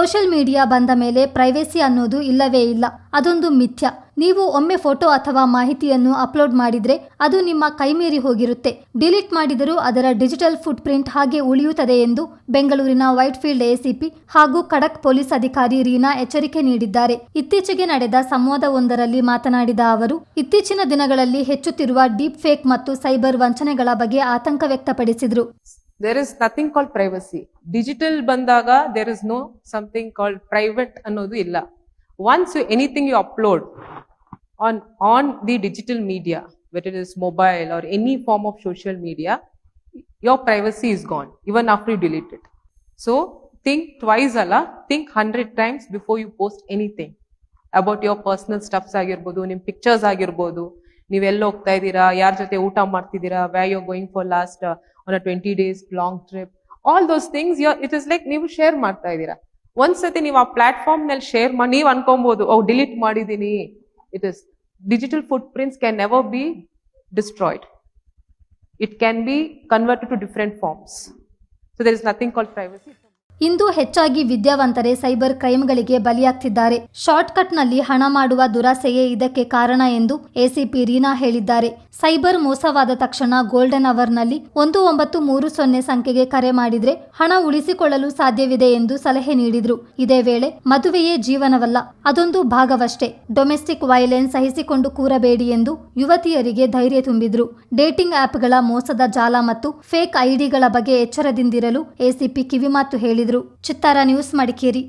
Social media ಬಂದ ಮೇಲೆ privacy ಅನ್ನೋದು ಇಲ್ಲವೇ ಇಲ್ಲ. ಅದೊಂದು ಮಿಥ್ಯ. ನೀವು ಒಮ್ಮೆ ಫೋಟೋ ಅಥವಾ ಮಾಹಿತಿಯನ್ನು ಅಪ್ಲೋಡ್ ಮಾಡಿದ್ರೆ ಅದು ನಿಮ್ಮ ಕೈಮೀರಿ ಹೋಗಿರುತ್ತೆ. ಡಿಲೀಟ್ ಮಾಡಿದರೂ ಅದರ ಡಿಜಿಟಲ್ ಫುಟ್ ಪ್ರಿಂಟ್ ಹಾಗೆ ಉಳಿಯುತ್ತದೆ ಎಂದು ಬೆಂಗಳೂರಿನ ವೈಟ್ಫೀಲ್ಡ್ ಎಸಿಪಿ ಹಾಗೂ ಖಡಕ್ ಪೊಲೀಸ್ ಅಧಿಕಾರಿ ರೀನಾ ಎಚ್ಚರಿಕೆ ನೀಡಿದ್ದಾರೆ. ಇತ್ತೀಚೆಗೆ ನಡೆದ ಸಂವಾದವೊಂದರಲ್ಲಿ ಮಾತನಾಡಿದ ಅವರು, ಇತ್ತೀಚಿನ ದಿನಗಳಲ್ಲಿ ಹೆಚ್ಚುತ್ತಿರುವ ಡೀಪ್ ಫೇಕ್ ಮತ್ತು ಸೈಬರ್ ವಂಚನೆಗಳ ಬಗ್ಗೆ ಆತಂಕ ವ್ಯಕ್ತಪಡಿಸಿದರು. There is nothing called privacy. Digital bandaga, there is no something called private ಅನ್ನೋದು ಇಲ್ಲ. Once anything you upload on the digital media, whether it is mobile or any form of social media, your privacy is gone even after you delete it. So think twice alla, think 100 times before you post anything about your personal stuffs ಆಗಿರ್ಬೋದು, ನಿಮ್ಮ pictures ಆಗಿರ್ಬೋದು, ನೀವು ಎಲ್ಲಿ ಹೋಗ್ತಾ ಇದ್ದೀರಾ, ಯಾರ ಜೊತೆ ಊಟ ಮಾಡ್ತಿದ್ದೀರಾ, where you're going for last on a 20 days long trip, all those things it is like ನೀವು ಶೇರ್ ಮಾಡ್ತಾ ಇದ್ದೀರಾ. ಒಂದ್ಸತಿ ನೀವು ಆ ಪ್ಲಾಟ್ಫಾರ್ಮ್ ನಲ್ಲಿ ಶೇರ್ ಮಾಡಿ ನೀವು ಅನ್ಕೊಬಹುದು, ಡಿಲೀಟ್ ಮಾಡಿದೀನಿ. It is digital footprints can never be destroyed. It can be converted to different forms. So there is nothing called privacy. ಇಂದು ಹೆಚ್ಚಾಗಿ ವಿದ್ಯಾವಂತರೇ ಸೈಬರ್ ಕ್ರೈಮ್ಗಳಿಗೆ ಬಲಿಯಾಗ್ತಿದ್ದಾರೆ. ಶಾರ್ಟ್ಕಟ್ನಲ್ಲಿ ಹಣ ಮಾಡುವ ದುರಾಸೆಯೇ ಇದಕ್ಕೆ ಕಾರಣ ಎಂದು ಎಸಿಪಿ ರೀನಾ ಹೇಳಿದ್ದಾರೆ. ಸೈಬರ್ ಮೋಸವಾದ ತಕ್ಷಣ ಗೋಲ್ಡನ್ ಅವರ್ನಲ್ಲಿ 1930 ಸಂಖ್ಯೆಗೆ ಕರೆ ಮಾಡಿದ್ರೆ ಹಣ ಉಳಿಸಿಕೊಳ್ಳಲು ಸಾಧ್ಯವಿದೆ ಎಂದು ಸಲಹೆ ನೀಡಿದ್ರು. ಇದೇ ವೇಳೆ ಮದುವೆಯೇ ಜೀವನವಲ್ಲ, ಅದೊಂದು ಭಾಗವಷ್ಟೇ. ಡೊಮೆಸ್ಟಿಕ್ ವೈಲೆನ್ಸ್ ಸಹಿಸಿಕೊಂಡು ಕೂರಬೇಡಿ ಎಂದು ಯುವತಿಯರಿಗೆ ಧೈರ್ಯ ತುಂಬಿದ್ರು. ಡೇಟಿಂಗ್ ಆಪ್ಗಳ ಮೋಸದ ಜಾಲ ಮತ್ತು ಫೇಕ್ ಐಡಿಗಳ ಬಗ್ಗೆ ಎಚ್ಚರದಿಂದಿರಲು ಎಸಿಪಿ ಕಿವಿಮಾತು ಹೇಳಿದರು. ಚಿತ್ತಾರ ನ್ಯೂಸ್, ಮಡಿಕೇರಿ.